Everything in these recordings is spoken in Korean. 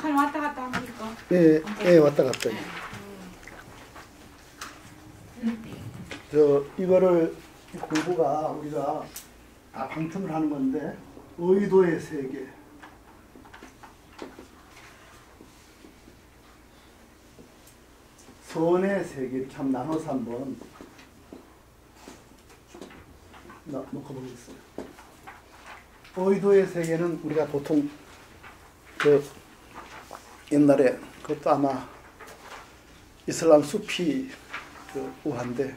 잠깐 왔다 갔다 합니까? 예, 예, 왔다 갔다. 이거를 공부가 우리가 방청을 하는 건데 의도의 세계, 선의 세계 참 나눠서 한번 놓고 보겠어요. 의도의 세계는 우리가 보통 옛날에 그것도 아마 이슬람 수피 우한데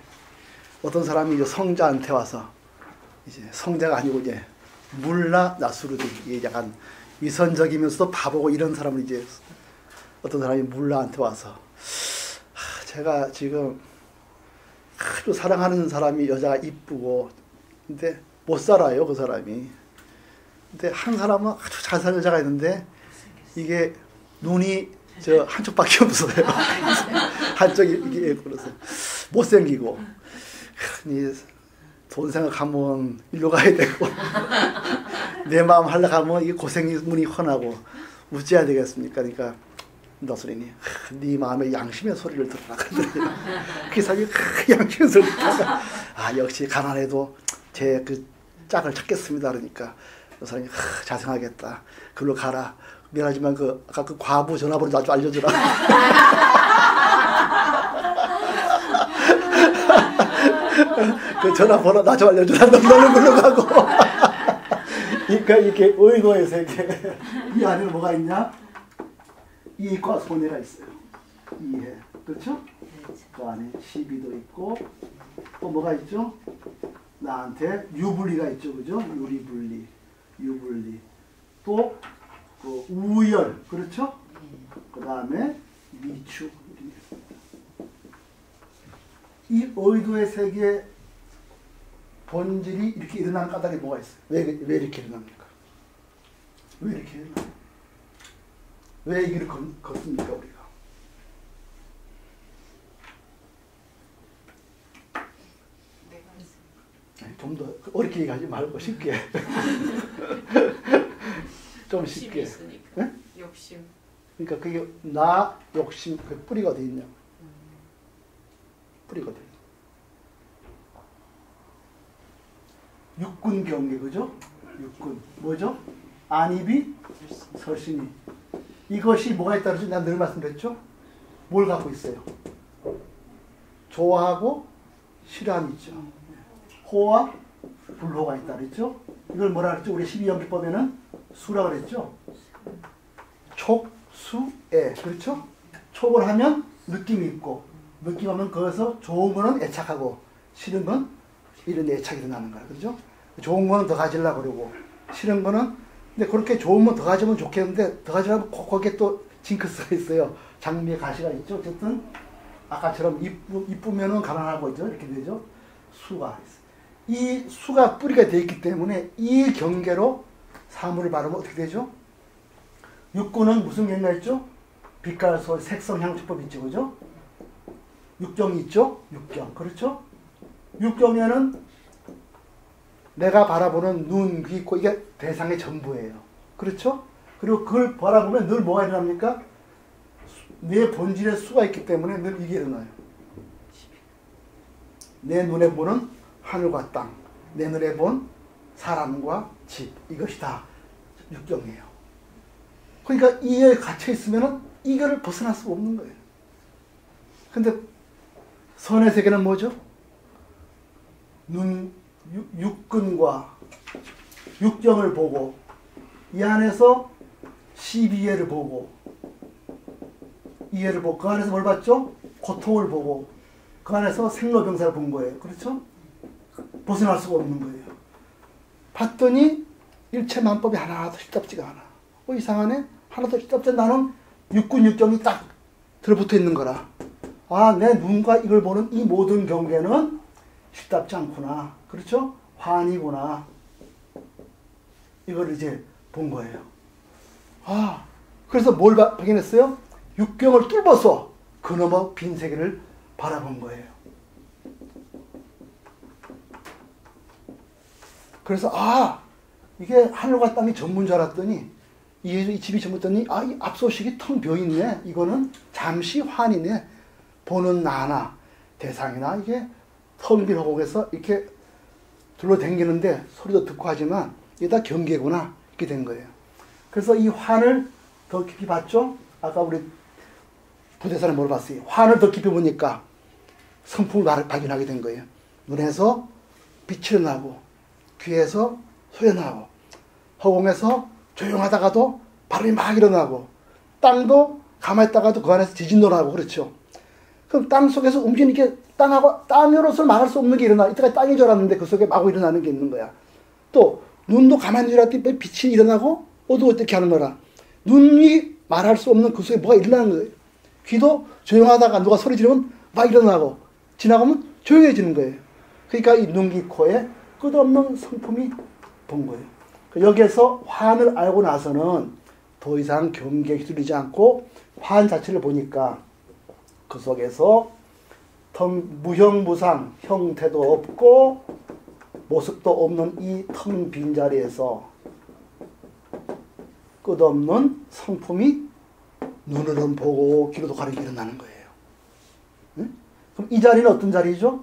어떤 사람이 이제 성자한테 와서 이제 성자가 아니고 이제 물라 나스루딘, 약간 위선적이면서도 바보고 이런 사람을 이제 어떤 사람이 물라한테 와서 제가 지금 아주 사랑하는 사람이 여자가 이쁘고 근데 못 살아요 그 사람이. 근데 한 사람은 아주 잘 사는 여자가 있는데 이게 눈이 한쪽밖에 없어요. 한쪽이 이게 그래서 못생기고 돈 생각하면 일로 가야 되고 내 마음 하려고 하면 이게 고생문이 훤하고 어찌해야 되겠습니까? 그러니까 너스린이 네 마음에 양심의 소리를 들으라 그러더래요. 그 사람이 양심의 소리를 듣다가 역시 가난해도 제 그 짝을 찾겠습니다. 그러니까 그 사람이 자생하겠다. 그걸로 가라. 미안하지만 아까 그 과부 전화번호 나 좀 알려주라. 그 전화번호 나 좀 알려주라. 너는 걸로 가고. 그러니까 이렇게 의도의 세계. 이 안에는 뭐가 있냐? 이익과 손해가 있어요. 이해. 그렇죠? 그 안에 시비도 있고 또 뭐가 있죠? 나한테 유불리가 있죠. 그죠? 유리불리, 유불리. 또 우열. 그렇죠? 그 다음에 미추. 이 의도의 세계의 본질이 이렇게 일어나는 까닭이 뭐가 있어요? 왜 이렇게 일어납니까? 왜 이렇게 일어나요? 왜 이 길을 걷습니까, 우리가? 좀 더 어렵게 얘기하지 말고 쉽게. 좀 쉽게. 네? 욕심. 그러니까 그게 나 욕심 그 뿌리가 어디 있냐? 뿌리가 어디 있냐? 육군 경계 그죠? 육군 뭐죠? 안입이 설신이. 이것이 뭐가 있다고 내가 늘 말씀드렸죠? 뭘 갖고 있어요? 좋아하고 싫어함이 있죠. 호와 불호가 있다 그랬죠? 이걸 뭐라 그랬죠? 우리 12연기법에는 수라 그랬죠? 촉, 수, 애. 그렇죠? 촉을 하면 느낌이 있고 느낌하면 거기서 좋은 거는 애착하고 싫은 건 이런 애착이 일어나는 거야. 그렇죠? 좋은 거는 더 가지려고 그러고 싫은 거는 근데 그렇게 좋은 거 더 가지면 좋겠는데 더 가지려면 거기에 또 징크스가 있어요. 장미의 가시가 있죠. 어쨌든 아까처럼 이쁘면은 가난하고 있죠. 이렇게 되죠. 수가 있어요. 이 수가 뿌리가 되어 있기 때문에 이 경계로 사물을 바르면 어떻게 되죠? 육군은 무슨 경계가 있죠? 빛깔, 소리, 색성, 향수법 있죠. 그죠? 육경이 있죠? 육경. 그렇죠? 육경에는 내가 바라보는 눈, 귀, 코 이게 대상의 전부예요. 그렇죠? 그리고 그걸 바라보면 늘 뭐가 일어납니까? 내 본질에 수가 있기 때문에 늘 이게 일어나요. 내 눈에 보는 하늘과 땅, 내 눈에 본 사람과 집, 이것이 다 육경이에요. 그러니까 이에 갇혀 있으면은 이거를 벗어날 수가 없는 거예요. 근데 선의 세계는 뭐죠? 육근과 육경을 보고 이 안에서 12예를 보고 이해를 보고 그 안에서 뭘 봤죠? 고통을 보고 그 안에서 생로병사를 본 거예요. 그렇죠? 벗어날 수가 없는 거예요. 봤더니 일체만법이 하나도 쉽답지가 않아. 이상하네? 하나도 쉽답지 않아. 나는 육군 육경이 딱 들어붙어 있는 거라. 내 눈과 이걸 보는 이 모든 경계는 쉽답지 않구나. 그렇죠? 환이구나. 이걸 이제 본 거예요. 그래서 뭘 발견했어요? 육경을 뚫어서 그 너머 빈 세계를 바라본 거예요. 그래서 이게 하늘과 땅이 전부인 줄 알았더니 이 집이 전부더니 이 앞소식이 텅 비어있네. 이거는 잠시 환이네. 보는 나나 대상이나 이게 텅 빈 허공에서 이렇게 둘러댕기는데 소리도 듣고 하지만 이게 다 경계구나. 이렇게 된 거예요. 그래서 이 환을 더 깊이 봤죠? 아까 우리 부대사를 물어봤어요. 환을 더 깊이 보니까 성품을 발견하게 된 거예요. 눈에서 빛이 나고 귀에서 소리가 나고 허공에서 조용하다가도 바람이 막 일어나고 땅도 가만히 있다가도 그 안에서 지진도 나고 그렇죠. 그럼 땅 속에서 움직이는 게 땅으로서 말할 수 없는 게 일어나. 이때까지 땅인 줄 알았는데 그 속에 마구 일어나는 게 있는 거야. 또 눈도 가만히 일어났더니 빛이 일어나고 어두워 이렇게 하는 거라. 눈이 말할 수 없는 그 속에 뭐가 일어나는 거예요. 귀도 조용하다가 누가 소리 지르면 막 일어나고 지나가면 조용해지는 거예요. 그러니까 이 눈, 귀, 코에 끝없는 성품이 본 거예요. 여기에서 환을 알고 나서는 더 이상 경계에 휘둘리지 않고 환 자체를 보니까 그 속에서 무형무상, 형태도 없고 모습도 없는 이 텅 빈 자리에서 끝없는 성품이 눈으로는 보고 귀로도 가리게 일어나는 거예요. 응? 그럼 이 자리는 어떤 자리죠?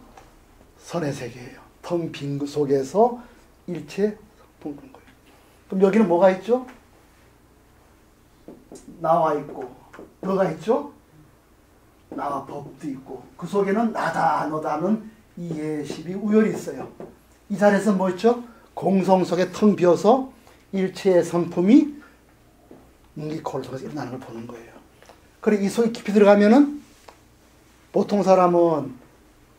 선의 세계예요. 텅 빈 그 속에서 일체 성품인 거예요. 그럼 여기는 뭐가 있죠? 나와 있고 너가 있죠? 나와 법도 있고 그 속에는 나다 너다는 이해심이 우열이 있어요. 이 자리에서 뭐 있죠? 공성 속에 텅 비어서 일체의 성품이 눈기코를 통해서 일어나는 걸 보는 거예요. 그리고 이 속에 깊이 들어가면은 보통 사람은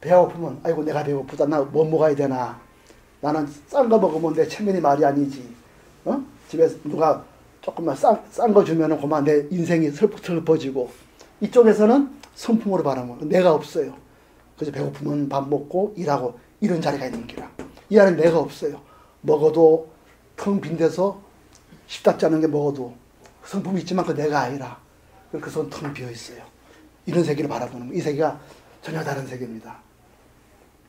배고프면 아이고 내가 배고프다 나 뭐 먹어야 되나 나는 싼 거 먹으면 내 체면이 말이 아니지. 집에서 누가 조금만 싼 거 주면은 그만 내 인생이 슬퍼지고 이쪽에서는 성품으로 바라면 내가 없어요. 그래서 배고프면 밥 먹고 일하고 이런 자리가 있는 기라. 이 안에 내가 없어요. 먹어도 텅 빈 데서 쉽답지 않은 게 먹어도 성품이 있지만 그 내가 아니라 그 손 텅 비어 있어요. 이런 세계를 바라보는 거예요. 이 세계가 전혀 다른 세계입니다.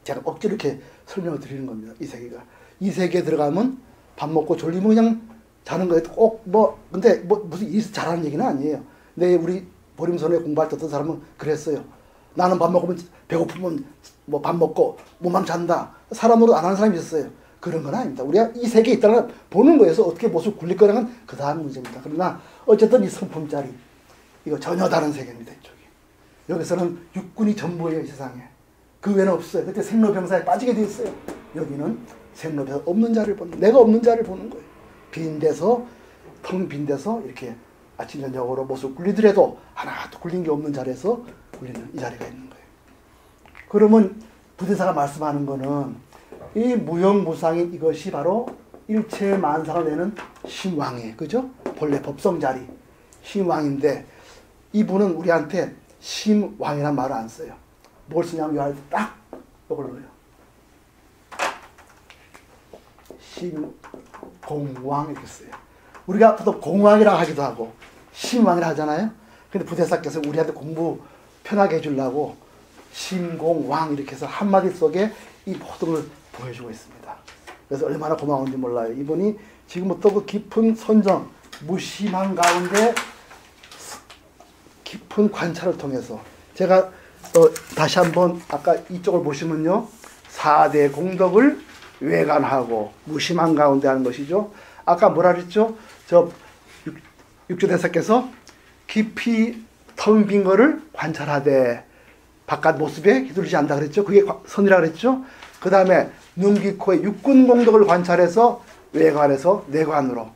제가 억지로 이렇게 설명을 드리는 겁니다. 이 세계가. 이 세계에 들어가면 밥 먹고 졸리면 그냥 자는 거예요. 꼭 근데 무슨 일이 잘하는 얘기는 아니에요. 근데 우리 보림선에 공부할 때 어떤 사람은 그랬어요. 나는 밥 먹으면 배고프면 뭐 밥 먹고 몸만 잔다. 사람으로 안 하는 사람이 있었어요. 그런 건 아닙니다. 우리가 이 세계에 있다는 걸 보는 거에서 어떻게 모습 굴릴 거라는 그 다음 문제입니다. 그러나 어쨌든 이 성품짜리 이거 전혀 다른 세계입니다. 이쪽이. 여기서는 육군이 전부예요. 이 세상에. 그 외에는 없어요. 그때 생로병사에 빠지게 돼 있어요. 여기는 생로병사 없는 자를 보는 내가 없는 자를 보는 거예요. 빈 데서 텅 빈 데서 이렇게 아침 저녁으로 모습 굴리더라도 하나도 굴린 게 없는 자리에서 굴리는 이 자리가 있는 거예요. 그러면 부대사가 말씀하는 거는 이 무형무상인 이것이 바로 일체 만상을 내는 신왕이에요. 그죠? 본래 법성 자리 신왕인데 이분은 우리한테 신왕이란 말을 안 써요. 뭘 쓰냐면 요 딱 이걸 넣어요. 신공왕 이렇게 써요. 우리가 보통 공왕이라고 하기도 하고 신왕이라 하잖아요. 근데 부대사께서 우리한테 공부 편하게 해주려고 신공왕 이렇게 해서 한마디 속에 이 모든 걸 보여주고 있습니다. 그래서 얼마나 고마운지 몰라요. 이분이 지금부터 그 깊은 선정, 무심한 가운데 깊은 관찰을 통해서 제가 다시 한번 아까 이쪽을 보시면요. 4대 공덕을 외관하고 무심한 가운데 하는 것이죠. 아까 뭐라 그랬죠? 저 육조대사께서 깊이 텅 빈 거를 관찰하되 바깥 모습에 휘둘리지 않는다 그랬죠. 그게 선이라 그랬죠. 그 다음에 눈, 귀, 코의 육군 공덕을 관찰해서 외관에서 내관으로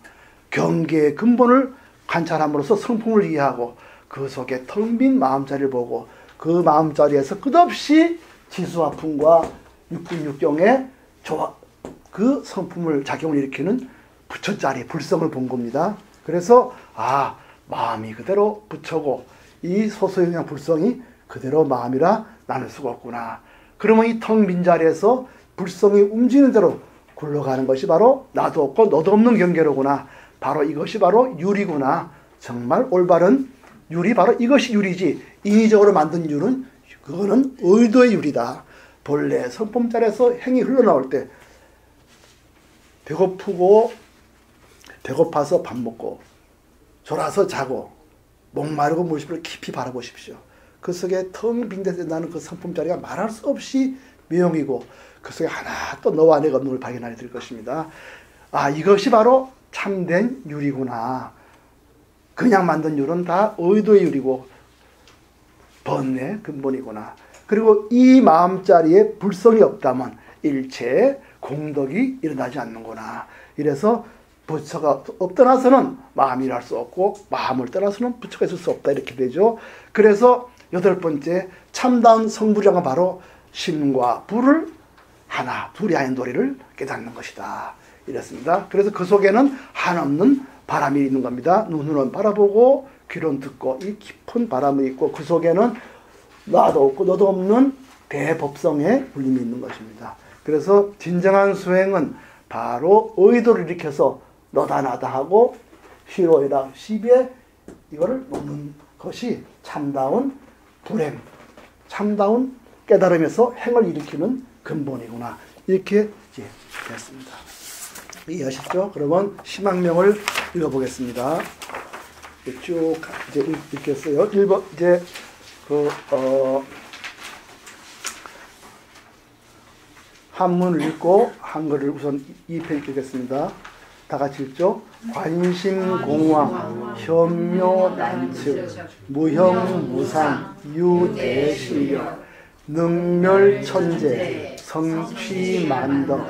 경계의 근본을 관찰함으로써 성품을 이해하고 그 속에 텅 빈 마음자리를 보고 그 마음자리에서 끝없이 지수화풍과 육군육경의 그 성품을 작용을 일으키는 부처자리, 불성을 본 겁니다. 그래서 마음이 그대로 부처고 이 소소영양 불성이 그대로 마음이라 나눌 수가 없구나. 그러면 이 텅 빈 자리에서 불성이 움직이는 대로 굴러가는 것이 바로 나도 없고 너도 없는 경계로구나. 바로 이것이 바로 유리구나. 정말 올바른 유리, 바로 이것이 유리지. 인위적으로 만든 유는 그거는 의도의 유리다. 본래 성품자리에서 행이 흘러나올 때 배고파서 밥 먹고 졸아서 자고 목마르고 물심을 깊이 바라보십시오. 그 속에 텅 빈 데서 나는 그 성품 자리가 말할 수 없이 명이고 그 속에 하나 또 너와 내가 없는 걸 발견하게 될 것입니다. 아, 이것이 바로 참된 유리구나. 그냥 만든 유는 다 의도의 유리고 번뇌의 근본이구나. 그리고 이 마음자리에 불성이 없다면 일체 공덕이 일어나지 않는구나. 이래서 부처가 떠나서는 마음이 일할 수 없고 마음을 떠나서는 부처가 있을 수 없다. 이렇게 되죠. 그래서 여덟 번째 참다운 성불량은 바로 심과 불을 하나 둘이 아닌 도리를 깨닫는 것이다. 이랬습니다. 그래서 그 속에는 한없는 바람이 있는 겁니다. 눈으로는 바라보고 귀로는 듣고 이 깊은 바람이 있고 그 속에는 나도 없고 너도 없는 대법성의 울림이 있는 것입니다. 그래서 진정한 수행은 바로 의도를 일으켜서 너다 나다 하고 희로애락 시비에 이거를 놓는 것이 참다운 불행, 참다운 깨달음에서 행을 일으키는 근본이구나. 이렇게 이제 됐습니다. 이해하셨죠? 그러면 심학명을 읽어보겠습니다. 쭉 이제 읽겠어요. 1번 이제 한문을 읽고 한글을 우선 2편 읽겠습니다. 다 같이 읽죠. 관심공황 현묘난측 무형무상 유대신력 능멸천재 성취만덕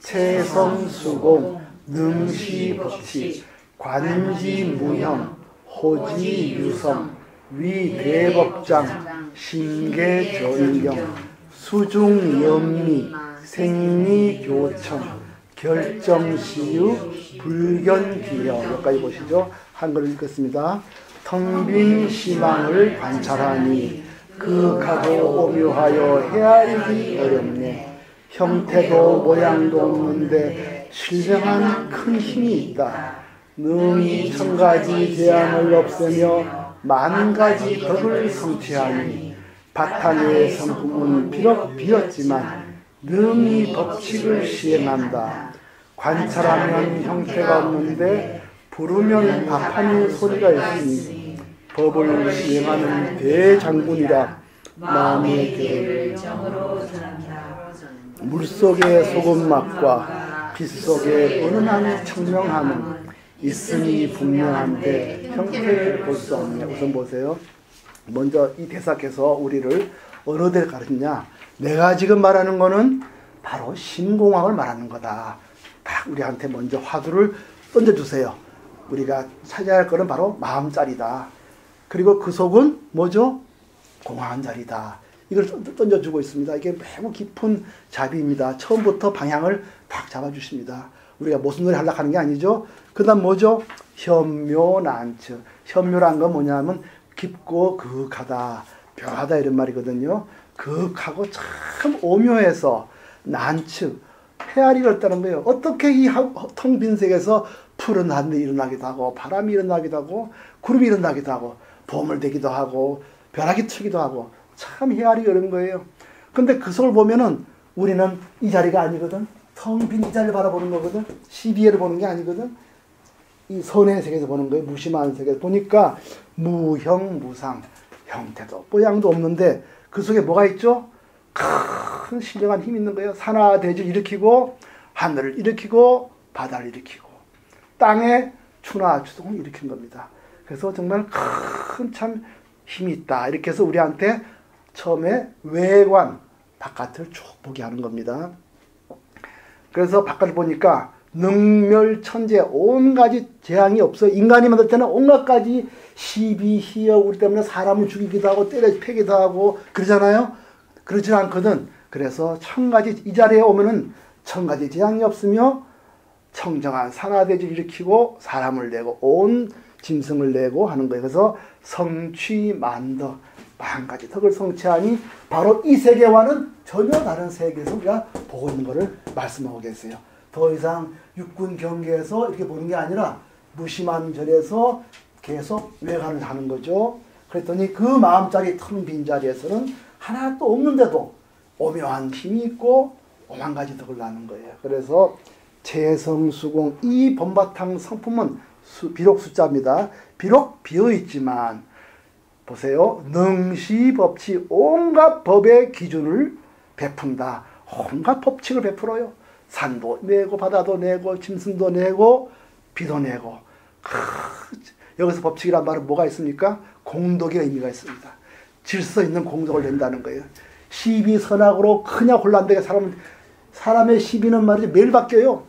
채성수공 능시법치 관지무형 호지유성 위대법장 신계전경 수중연미 생리교청 결정시유 불견기여. 여기까지 보시죠. 한글을 읽겠습니다. 텅 빈 시망을 관찰하니 극하고 오묘하여 헤아리기 어렵네. 형태도 모양도 없는데 신령한 큰 힘이 있다. 능히 천가지 재앙을 없애며 만가지 덕을 성취하니 바탕의 성품은 비록 비었지만 능히 법칙을 시행한다. 관찰하면 형태가 없는데 부르면 답하는 소리가 있으니 법을 시행하는 대장군이라 마음의 길을 물속의 소금맛과 빛속의 은은한 청명함은 있으니 분명한데 형태를 볼 수 없네. 우선 보세요. 먼저 이 대사께서 우리를 어느 데를 가르치냐. 내가 지금 말하는 거는 바로 심공황을 말하는 거다. 딱 우리한테 먼저 화두를 던져주세요. 우리가 찾아야 할 거는 바로 마음자리다. 그리고 그 속은 뭐죠? 공황한 자리다. 이걸 던져주고 있습니다. 이게 매우 깊은 자비입니다. 처음부터 방향을 딱 잡아주십니다. 우리가 무슨 노래 하려고 하는 게 아니죠. 그 다음 뭐죠? 현묘난처. 현묘란 건 뭐냐면 깊고 그윽하다, 묘하다 이런 말이거든요. 그윽하고 참 오묘해서 난처, 헤아리가 있다는 거예요. 어떻게 이 텅 빈 세계에서 푸른 하늘이 일어나기도 하고 바람이 일어나기도 하고 구름이 일어나기도 하고 봄을 되기도 하고 벼락이 트기도 하고 참 헤아리기 어려운 거예요. 근데 그 속을 보면은 우리는 이 자리가 아니거든. 텅 빈 이 자리를 바라보는 거거든. 시비애를 보는 게 아니거든. 이 선의 세계에서 보는 거예요. 무심한 세계에서 보니까 무형무상, 형태도 모양도 없는데 그 속에 뭐가 있죠? 큰 신령한 힘이 있는 거예요. 산하대지를 일으키고 하늘을 일으키고 바다를 일으키고 땅에 추나 추동을 일으킨 겁니다. 그래서 정말 큰 참 힘이 있다. 이렇게 해서 우리한테 처음에 외관 바깥을 쭉 보게 하는 겁니다. 그래서 바깥을 보니까 능멸천재 온가지 재앙이 없어. 인간이 만들 때는 온갖 가지 시비, 희역 우리 때문에 사람을 죽이기도 하고 때려 패기도 하고 그러잖아요. 그렇지 않거든. 그래서 천가지 이 자리에 오면은 천가지 재앙이 없으며 청정한 산하대지를 일으키고 사람을 내고 온 짐승을 내고 하는 거예요. 그래서 성취만덕 만가지 덕을 성취하니 바로 이 세계와는 전혀 다른 세계에서 우리가 보고 있는 것을 말씀하고 계세요. 더 이상 육군 경계에서 이렇게 보는 게 아니라 무심한 절에서 계속 외관을 하는 거죠. 그랬더니 그 마음자리 텅 빈 자리에서는 하나도 없는데도 오묘한 힘이 있고 오만 가지 덕을 나는 거예요. 그래서 재성수공 이 본바탕 성품은 비록 숫자입니다. 비록 비어있지만 보세요. 능시법칙 온갖 법의 기준을 베푼다. 온갖 법칙을 베풀어요. 산도 내고 바다도 내고 짐승도 내고 비도 내고. 여기서 법칙이란 말은 뭐가 있습니까? 공덕의 의미가 있습니다. 질서 있는 공덕을 낸다는 거예요. 시비 선악으로 크냐 혼란되게 사람의 시비는 말이지 매일 바뀌어요.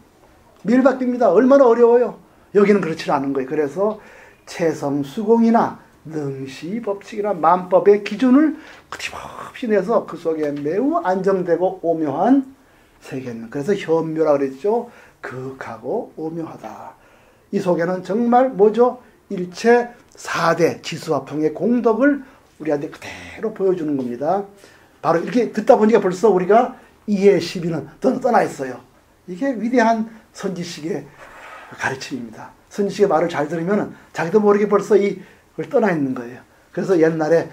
매일 바뀝니다. 얼마나 어려워요. 여기는 그렇지 않은 거예요. 그래서 채성수공이나 능시법칙이나 만법의 기준을 끊임없이 내서 그 속에 매우 안정되고 오묘한 세계는, 그래서 현묘라 그랬죠. 극하고 오묘하다. 이 속에는 정말 뭐죠? 일체 4대 지수화풍의 공덕을 우리한테 그대로 보여주는 겁니다. 바로 이렇게 듣다 보니까 벌써 우리가 이해 시비는 떠나 있어요. 이게 위대한 선지식의 가르침입니다. 선지식의 말을 잘 들으면 자기도 모르게 벌써 이걸 떠나 있는 거예요. 그래서 옛날에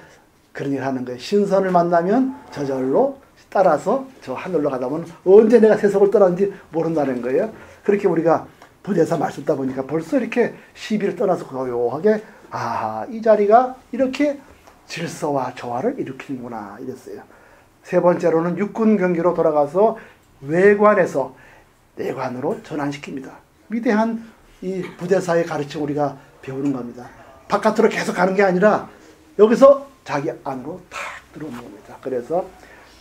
그런 얘기를 하는 거예요. 신선을 만나면 저절로 따라서 저 하늘로 가다 보면 언제 내가 세속을 떠났는지 모른다는 거예요. 그렇게 우리가 부대사 말씀 듣다 보니까 벌써 이렇게 시비를 떠나서 고요하게 이 자리가 이렇게 질서와 조화를 일으키는구나 이랬어요. 세 번째로는 육군 경기로 돌아가서 외관에서 내관으로 전환시킵니다. 위대한 이 부대사의 가르침 우리가 배우는 겁니다. 바깥으로 계속 가는 게 아니라 여기서 자기 안으로 탁 들어오는 겁니다. 그래서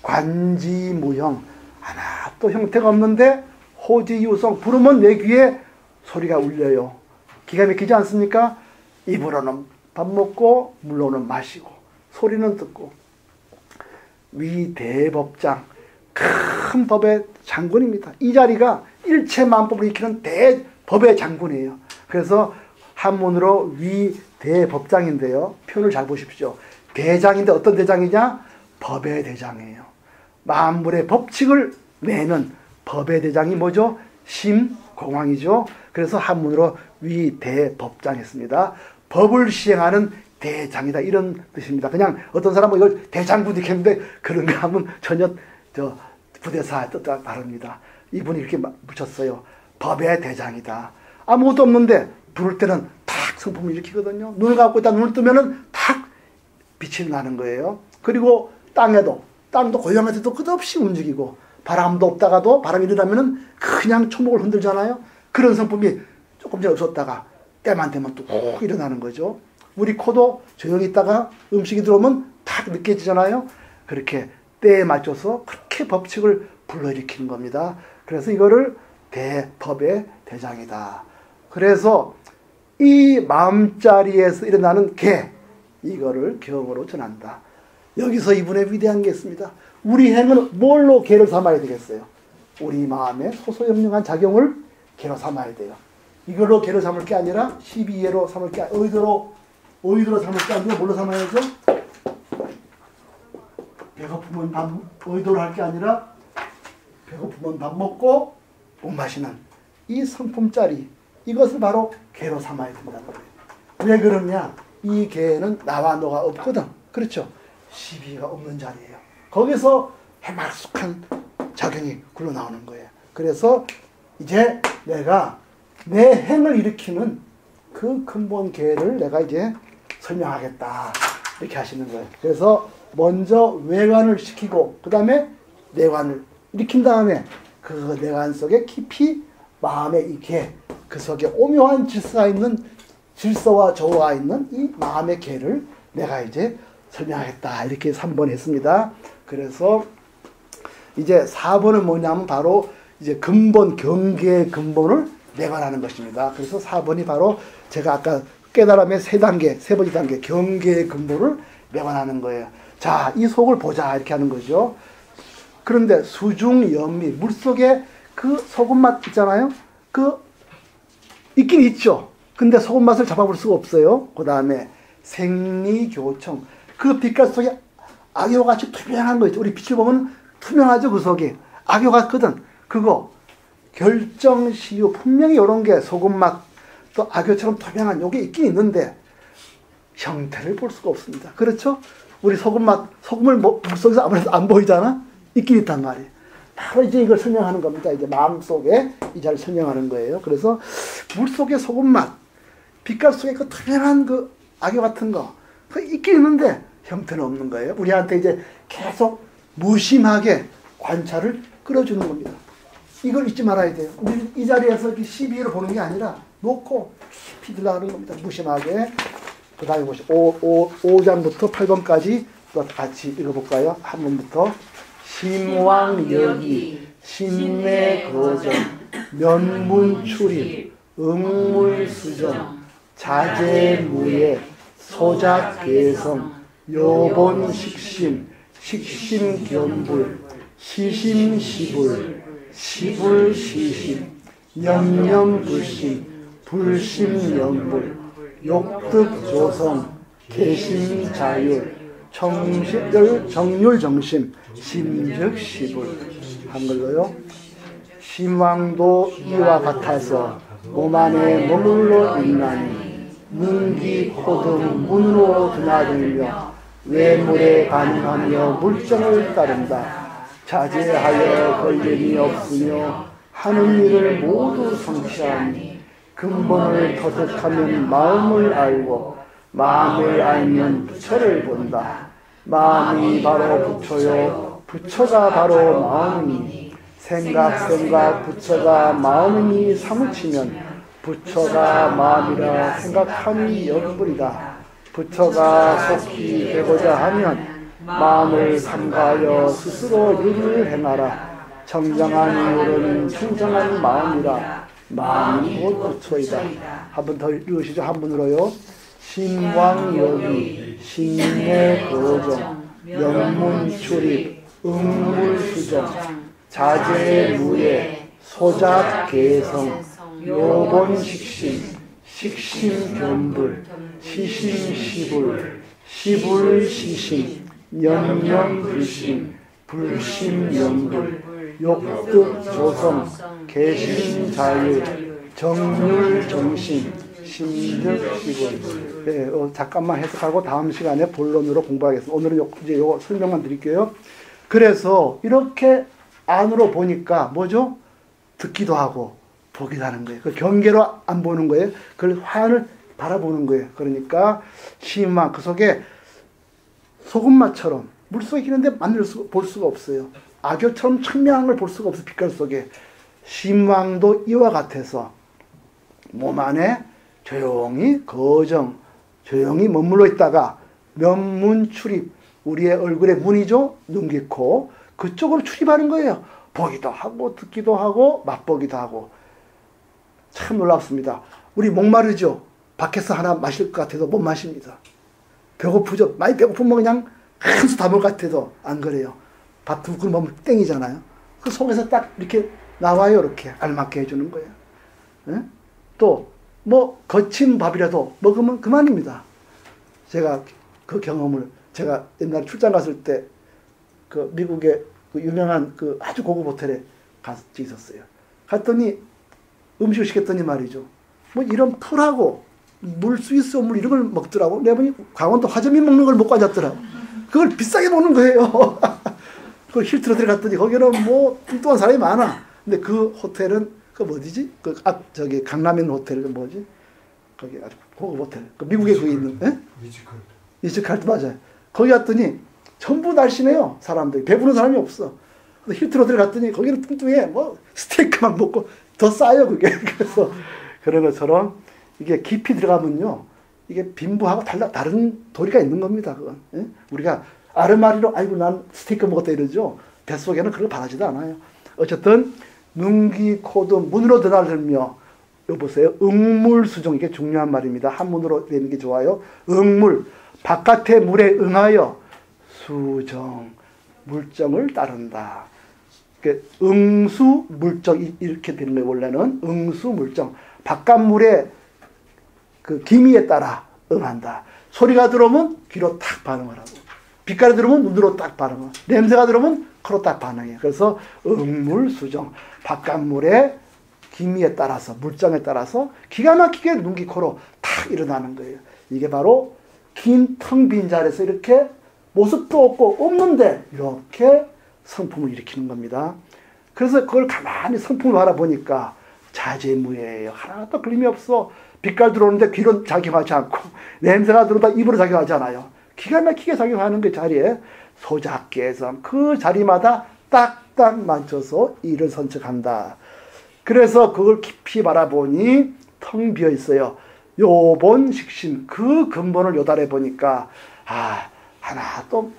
관지무형, 하나 또 형태가 없는데 호지유성, 부르면 내 귀에 소리가 울려요. 기가 막히지 않습니까? 입으로는 밥 먹고 물로는 마시고 소리는 듣고. 위대법장, 큰 법의 장군입니다. 이 자리가 일체 만법을 익히는 대법의 장군이에요. 그래서 한문으로 위대법장인데요. 표현을 잘 보십시오. 대장인데 어떤 대장이냐? 법의 대장이에요. 만물의 법칙을 내는 법의 대장이 뭐죠? 심공황이죠. 그래서 한문으로 위대법장했습니다. 법을 시행하는 대장이다 이런 뜻입니다. 그냥 어떤 사람은 이걸 대장군 이렇게 했는데 그런 거 하면 전혀 부대사의 뜻과 다릅니다. 이분이 이렇게 붙였어요. 법의 대장이다. 아무것도 없는데 부를 때는 탁 성품을 일으키거든요. 눈을 감고 있다 눈을 뜨면은 탁 빛이 나는 거예요. 그리고 땅도 고요한데도 끝없이 움직이고 바람도 없다가도 바람이 일어나면은 그냥 초목을 흔들잖아요. 그런 성품이 조금 전에 없었다가 때만 되면 또 꼭 일어나는 거죠. 우리 코도 조용히 있다가 음식이 들어오면 탁 느껴지잖아요. 그렇게 때에 맞춰서 그렇게 법칙을 불러일으키는 겁니다. 그래서 이거를 대법의 대장이다. 그래서 이 마음자리에서 일어나는 개, 이거를 경으로 전한다. 여기서 이분의 위대한 게 있습니다. 우리 행은 뭘로 개를 삼아야 되겠어요? 우리 마음에 소소영령한 작용을 개로 삼아야 돼요. 이걸로 개로 삼을 게 아니라 12예로 삼을 게 의도로 삼을 게 아니라 뭘로 삼아야죠? 배고프면 의도로 할 게 아니라 배고프면 밥 먹고 못 마시는 이 성품짜리, 이것을 바로 개로 삼아야 된다는 거예요. 왜 그러냐? 이 개는 나와 너가 없거든. 그렇죠? 시비가 없는 자리예요. 거기서 해맑숙한 작용이 굴러나오는 거예요. 그래서 이제 내가 내 행을 일으키는 그 근본 계를 내가 이제 설명하겠다. 이렇게 하시는 거예요. 그래서 먼저 외관을 시키고 그 다음에 내관을 일으킨 다음에 그 내관 속에 깊이 마음의 이 계, 그 속에 오묘한 질서와 조화가 있는 이 마음의 계를 내가 이제 설명하겠다. 이렇게 3번 했습니다. 그래서 이제 4번은 뭐냐면 바로 이제 근본, 경계의 근본을 내관하는 것입니다. 그래서 4번이 바로 제가 아까 깨달음의 세 번째 단계, 경계의 근본을 내관하는 거예요. 자, 이 속을 보자. 이렇게 하는 거죠. 그런데 수중연미, 물속에 그 소금맛 있잖아요. 있긴 있죠. 근데 소금맛을 잡아볼 수가 없어요. 그 다음에 생리교청, 그 빛깔 속에 악효같이 투명한 거 있죠. 우리 빛을 보면 투명하죠. 그 속에 악효 같거든. 그거 결정시효, 분명히 이런 게 소금맛 또 악효처럼 투명한 요게 있긴 있는데 형태를 볼 수가 없습니다. 그렇죠? 우리 소금을 물속에서 아무래도 안 보이잖아. 있긴 있단 말이에요. 바로 이제 이걸 설명하는 겁니다. 이제 마음속에 이 자를 설명하는 거예요. 그래서 물속의 소금맛, 빛깔 속에 그 투명한 그 악교 같은 거, 그 있긴 있는데 형태는 없는 거예요. 우리한테 이제 계속 무심하게 관찰을 끌어주는 겁니다. 이걸 잊지 말아야 돼요. 우리 이 자리에서 12를 보는 게 아니라 놓고 깊이 들어가는 겁니다. 무심하게. 그 다음에 보시죠. 5장부터 8번까지 또 같이 읽어볼까요? 한 번부터. 심왕여기, 심내거정, 면문출입, 응물수정, 자제무예, 소작개성, 요본식심, 식심견불, 시심시불, 시불시심, 염염불심, 불심연불, 욕득조성, 개심자율, 정률정심, 심즉시불. 한글로요. 심왕도 이와 같아서 몸 안에 머물러 있나니 문기코등 문으로 드나들며 외물에 반응하며 물정을 따른다. 자제하여 걸림이 없으며 하는 일을 모두 성취하니 근본을 터득하면 마음을 알고 마음을 알면 부처를 본다. 마음이 바로 부처요 부처가 바로 마음이니 생각 부처가 마음이니 사무치면 부처가 마음이라 생각하니 연불이다. 부처가 속히 되고자 하면 마음을 삼가하여 스스로 일을 행하라. 정정한 이유로는 청정한 마음이라. 마음이 곧 부처이다. 한 번 더 읽으시죠. 한 번으로요. 심왕여기, 심내거정, 명문출입, 응물수정, 자제무예, 소작개성, 요본식심, 식심견불, 시심시불, 시불시심, 연연불심, 불심연불, 욕득조성, 개심자율, 정률정심, 심득시불. 네, 잠깐만 해석하고 다음 시간에 본론으로 공부하겠습니다. 오늘은 이제 요거 설명만 드릴게요. 그래서 이렇게 안으로 보니까 뭐죠? 듣기도 하고 보기도 하는 거예요. 그 경계로 안 보는 거예요. 그걸 화환을 바라보는 거예요. 그러니까 심왕 그 속에 소금맛처럼 물속에 있는데 볼 수가 없어요. 악교처럼 청명한 걸 볼 수가 없어요. 빛깔 속에. 심왕도 이와 같아서 몸 안에 조용히 조용히 머물러 있다가 면문 출입, 우리의 얼굴에 문이죠. 눈깃코 그쪽으로 출입하는 거예요. 보기도 하고 듣기도 하고 맛보기도 하고. 참 놀랍습니다. 우리 목마르죠. 밖에서 하나 마실 것 같아도 못 마십니다. 배고프죠. 많이 배고프면 그냥 한 수 다 먹을 것 같아도 안 그래요. 밥 두 그릇 먹으면 땡이잖아요. 그 속에서 딱 이렇게 나와요. 이렇게 알맞게 해주는 거예요. 네? 또 뭐 거친 밥이라도 먹으면 그만입니다. 제가 그 경험을 제가 옛날에 출장 갔을 때 그 미국의 그 유명한 그 아주 고급 호텔에 같이 있었어요. 갔더니 음식을 시켰더니 말이죠. 뭐 이런 풀하고 물, 스위스 물 이런 걸 먹더라고. 내가 보니 강원도 화점이 먹는 걸 먹고 앉았더라고. 그걸 비싸게 먹는 거예요. 그 힐트로 들어갔더니 거기는 뭐 뚱뚱한 사람이 많아. 근데 그 호텔은 그 뭐지? 그 저기 강남에 있는 호텔 그 뭐지? 거기 아주 고급 호텔. 그 미국에 거기 있는 리츠칼트 맞아요. 거기 갔더니 전부 날씬해요. 사람들이 배부른 사람이 없어. 힐트로 들어갔더니 거기는 뚱뚱해. 뭐 스테이크만 먹고 더 싸요 그게. 그래서 그런 것처럼 이게 깊이 들어가면요. 이게 빈부하고 다른 도리가 있는 겁니다. 그건. 예? 우리가 아르마리로 아이고 난 스테이크 먹었다 이러죠. 뱃속에는 그런 거 바라지도 않아요. 어쨌든 눈기 코도 문으로 드나들며 여보세요. 응물수정 이게 중요한 말입니다. 한문으로 되는 게 좋아요. 응물 바깥의 물에 응하여 수정 물정을 따른다. 응수 물정 이렇게 되는 거예요. 원래는 응수 물정 바깥 물의 그 기미에 따라 응한다. 소리가 들어오면 귀로 탁 반응을 하고 빛깔이 들어오면 눈으로 딱 반응을 냄새가 들어오면 코로 딱 반응해요. 그래서 응물수정 바깥물의 기미에 따라서 물정에 따라서 기가 막히게 눈기 코로 탁 일어나는 거예요. 이게 바로 긴 텅 빈 자리에서 이렇게 모습도 없고 없는데 이렇게 성품을 일으키는 겁니다. 그래서 그걸 가만히 성품을 바라보니까 자제무예요. 하나도 걸림이 없어. 빛깔 들어오는데 귀로 작용하지 않고 냄새가 들어오다 입으로 작용하지 않아요. 기가 막히게 작용하는 그 자리에 소작개성 그 자리마다 딱딱 맞춰서 이를 선척한다. 그래서 그걸 깊이 바라보니 텅 비어 있어요. 요본 식심 그 근본을 요달해 보니까 하나도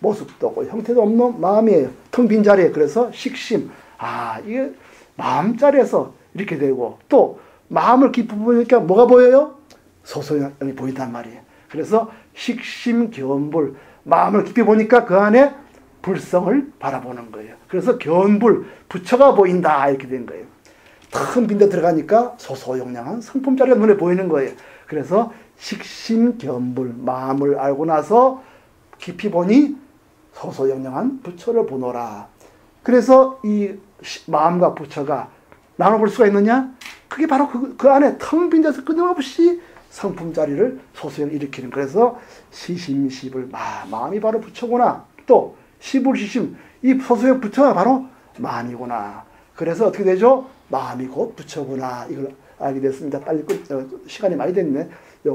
모습도 없고 형태도 없는 마음이에요. 텅 빈 자리에. 그래서 식심 이게 마음자리에서 이렇게 되고 또 마음을 깊이 보니까 뭐가 보여요? 소소영이 보인단 말이에요. 그래서 식심견불 마음을 깊이 보니까 그 안에 불성을 바라보는 거예요. 그래서 견불 부처가 보인다 이렇게 된 거예요. 큰 빈대 들어가니까 소소영량한 성품자리가 눈에 보이는 거예요. 그래서 식심견불 마음을 알고 나서 깊이 보니 소소영량한 부처를 보노라. 그래서 이 마음과 부처가 나눠볼 수가 있느냐? 그게 바로 그 안에 텅 빈 데서 끊임없이 성품자리를 소소영 일으키는. 그래서 시심시불 마음이 바로 부처구나. 또 시불시심 이 소소영 부처가 바로 마음이구나. 그래서 어떻게 되죠? 마음이 곧 부처구나. 이걸 알게 됐습니다. 빨리 시간이 많이 됐네.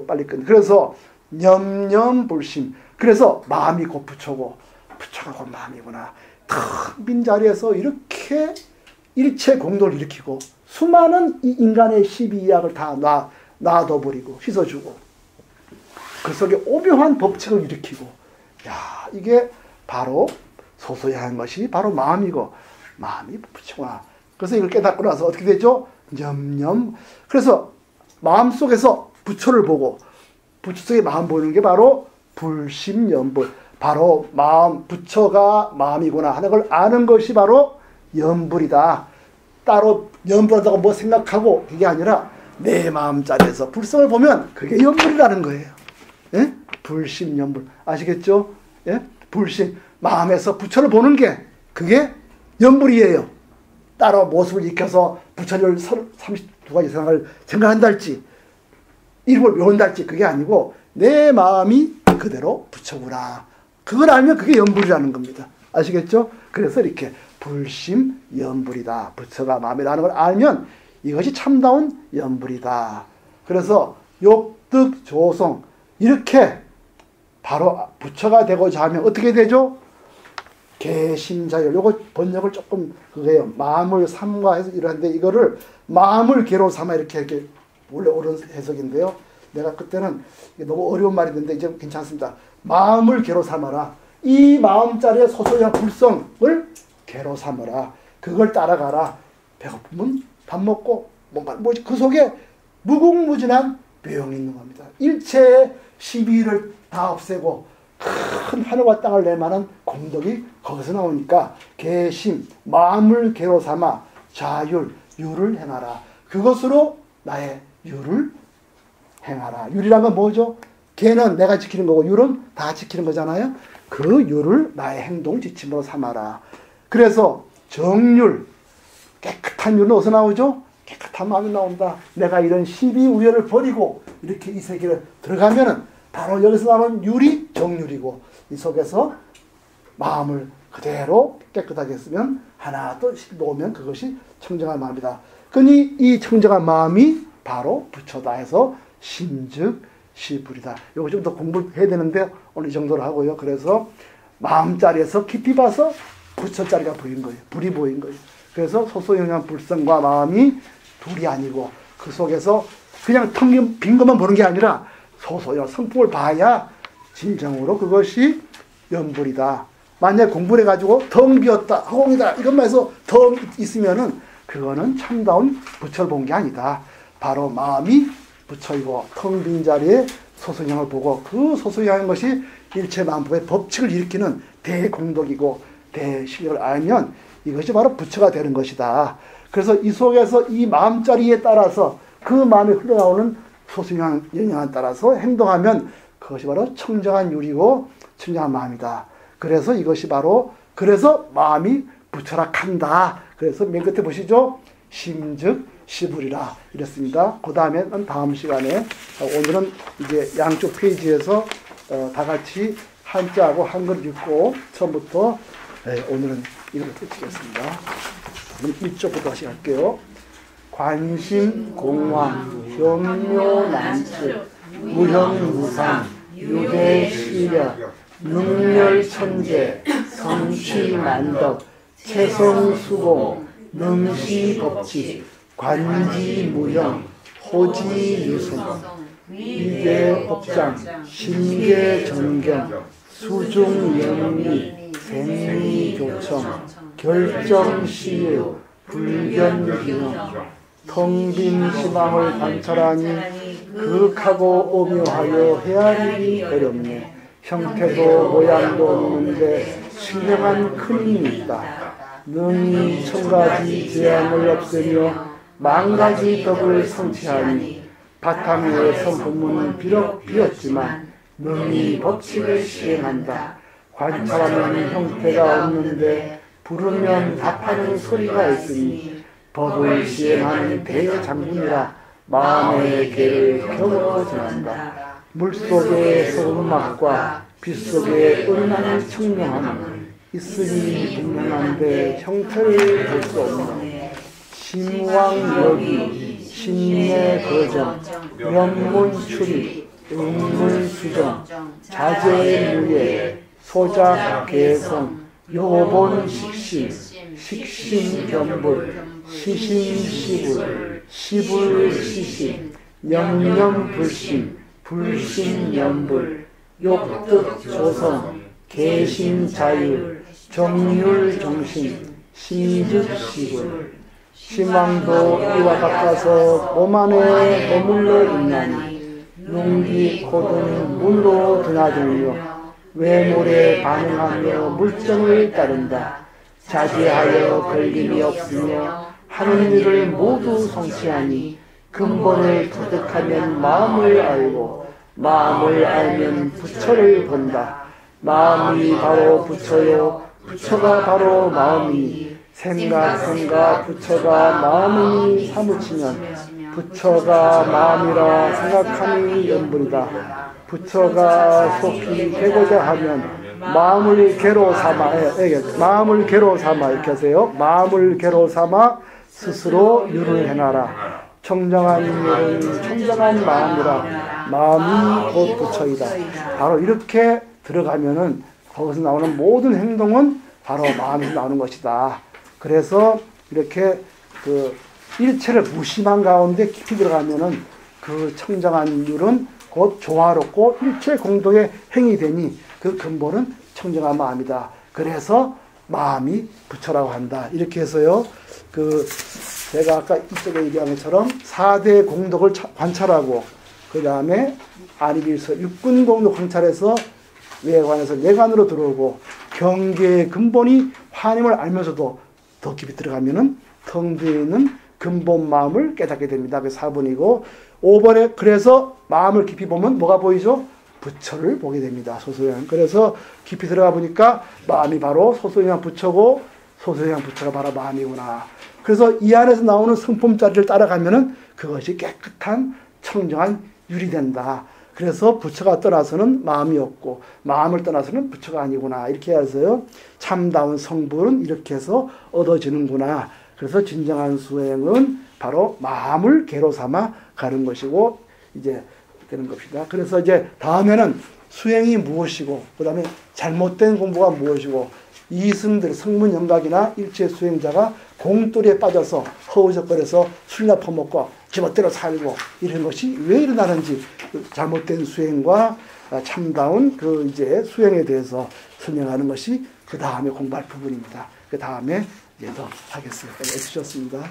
빨리 끝. 그래서 념념불심. 그래서 마음이 곧 부처고 부처가 곧 마음이구나. 텅 빈 자리에서 이렇게 일체 공도를 일으키고 수많은 이 인간의 시비약을 다 놔둬버리고 씻어주고 그 속에 오묘한 법칙을 일으키고 이게 바로 소소한 것이 바로 마음이고 마음이 부처구나. 그래서 이걸 깨닫고 나서 어떻게 되죠? 념념. 그래서 마음속에서 부처를 보고 부처 속에 마음 보이는 게 바로 불심연불. 바로 마음 부처가 마음이구나 하는 걸 아는 것이 바로 연불이다. 따로 연불하다고 뭐 생각하고 그게 아니라 내 마음자리에서 불성을 보면 그게 연불이라는 거예요. 예? 불심연불. 아시겠죠? 예? 불심. 마음에서 부처를 보는 게 그게 연불이에요. 따로 모습을 익혀서 부처를 32가지 세상을 생각한다 할지 이름을 외운다 할지 그게 아니고 내 마음이 그대로 부처구나. 그걸 알면 그게 연불이라는 겁니다. 아시겠죠? 그래서 이렇게 불심 연불이다. 부처가 마음이라는 걸 알면 이것이 참다운 연불이다. 그래서 욕득 조성 이렇게 바로 부처가 되고자 하면 어떻게 되죠? 개심자율. 요거 번역을 조금 그거예요. 마음을 삼가해서 이러는데 이거를 마음을 개로 삼아 이렇게 원래 옳은 해석인데요. 내가 그때는 너무 어려운 말이었는데 이제 괜찮습니다. 마음을 개로 삼아라. 이 마음자리에 소소한 불성을 개로 삼아라. 그걸 따라가라. 배고프면 밥 먹고 그 속에 무궁무진한 묘용이 있는 겁니다. 일체의 시비를 다 없애고 큰 하늘과 땅을 낼 만한 공덕이 거기서 나오니까 개심, 마음을 개로 삼아 자율, 유를 행하라. 그것으로 나의 유를 행하라. 율이란 건 뭐죠? 개는 내가 지키는 거고 율은 다 지키는 거잖아요. 그 율을 나의 행동 지침으로 삼아라. 그래서 정율, 깨끗한 율은 어디서 나오죠? 깨끗한 마음이 나온다. 내가 이런 시비 우열을 버리고 이렇게 이 세계를 들어가면은 바로 여기서 나오는 율이 정율이고 이 속에서 마음을 그대로 깨끗하게 쓰면 하나도 놓으면 그것이 청정한 마음이다. 그니 이 청정한 마음이 바로 부처다 해서 심즉 시불이다. 요거 좀 더 공부해야 되는데 오늘 이 정도로 하고요. 그래서 마음자리에서 깊이 봐서 부처자리가 보인 거예요. 불이 보인 거예요. 그래서 소소영한 불성과 마음이 둘이 아니고 그 속에서 그냥 텅 빈 것만 보는 게 아니라 소소영 성품을 봐야 진정으로 그것이 연불이다. 만약 공부를 해가지고 텅 비었다, 허공이다 이것만 해서 텅 있으면은 그거는 참다운 부처를 본 게 아니다. 바로 마음이 부처이고 텅 빈 자리에 소소영을 보고 그 소소영한 것이 일체 만법의 법칙을 일으키는 대공덕이고 대실력을 알면 이것이 바로 부처가 되는 것이다. 그래서 이 속에서 이 마음자리에 따라서 그 마음이 흘러나오는 소소영 영향에 따라서 행동하면 그것이 바로 청정한 율이고 청정한 마음이다. 그래서 이것이 바로 그래서 마음이 부처라 한다. 그래서 맨 끝에 보시죠. 심즉 시불이라 이랬습니다. 그 다음에는 다음 시간에 오늘은 이제 양쪽 페이지에서 다 같이 한자하고 한글 읽고 처음부터 오늘은 이걸 끝이겠습니다. 그럼 1쪽부터 다시 할게요. 관심 공황 변묘난측 무형무상 유대시력 능멸천재 성취만덕 채성수공 능시법칙 관지무형 호지유승 위계법장 심계전경 수중영리 생리교청 결정시유 불견균형 텅빈시망을 관찰하니 극하고 오묘하여 헤아리기 어렵네. 형태도 모양도 없는데 신령한 큰 힘이 있다. 능히 천가지 재앙을 없애며 만가지 덕을 성취하니 바탕의 성품은 비록 비었지만 능히 법칙을 시행한다. 관찰하면 형태가 없는데 부르면 답하는 소리가 있으니 법을 시행하는 대장군이라 마음의 계를 격으로 전한다. 물속의 소음막과 빛속의 은하는 청명함은 있으니 분명한데 형태를 볼 수 없는 심왕여기 심내거정 면문출입 음물수정 자제무예 소작개성 요본식심 식심견불 시심시불 시불시심 영념불심 불심연불 욕득조성 개심자율 정율정신 심즉시불 심왕도 이와 같아서 몸 안에 머물러 있나니 용기 코든 물로 드나들며 외모에 반응하며 물정을 따른다. 자제하여 걸림이 없으며 하는 일을 모두 성취하니 근본을 터득하면 마음을 알고 마음을 알면 부처를 본다. 마음이 바로 부처요 부처가 바로 마음이니 생각 부처가 마음이 사무치면 부처가 마음이라 생각함이 연분이다. 부처가 속히 되고자 하면 마음을 개로 삼아 마음을 개로 삼아 이렇게 하세요. 마음을 개로 삼아 스스로 유를 해놔라. 청정한 유는 청정한 마음이라 마음이 곧 부처이다. 바로 이렇게 들어가면은 거기서 나오는 모든 행동은 바로 마음에서 나오는 것이다. 그래서 이렇게 그 일체를 무심한 가운데 깊이 들어가면은 그 청정한 율은 곧 조화롭고 일체 공동의 행이 되니 그 근본은 청정한 마음이다. 그래서 마음이 부처라고 한다. 이렇게 해서요. 그 제가 아까 이쪽에 얘기한 것처럼 4대 공덕을 관찰하고 그 다음에 아니빌서 육군 공덕 관찰해서 외관에서 내관으로 들어오고 경계의 근본이 화님을 알면서도 더 깊이 들어가면은 텅 비어 있는 근본 마음을 깨닫게 됩니다. 그게 4번이고 5번에 그래서 마음을 깊이 보면 뭐가 보이죠? 부처를 보게 됩니다. 소소영. 그래서 깊이 들어가 보니까 마음이 바로 소소영 부처고 소소영 부처가 바로 마음이구나. 그래서 이 안에서 나오는 성품자리를 따라가면은 그것이 깨끗한 청정한 율이 된다. 그래서 부처가 떠나서는 마음이 없고 마음을 떠나서는 부처가 아니구나. 이렇게 해서요. 참다운 성불은 이렇게 해서 얻어지는구나. 그래서 진정한 수행은 바로 마음을 개로 삼아 가는 것이고 이제 되는 것이다. 그래서 이제 다음에는 수행이 무엇이고 그 다음에 잘못된 공부가 무엇이고 이승들 성문영각이나 일체 수행자가 공돌이에 빠져서 허우적거려서 술이나 퍼먹고 지멋대로 살고 이런 것이 왜 일어나는지 잘못된 수행과 참다운 그 이제 수행에 대해서 설명하는 것이 그 다음에 공부할 부분입니다. 그 다음에 이제 더 하겠습니다. 해주셨습니다.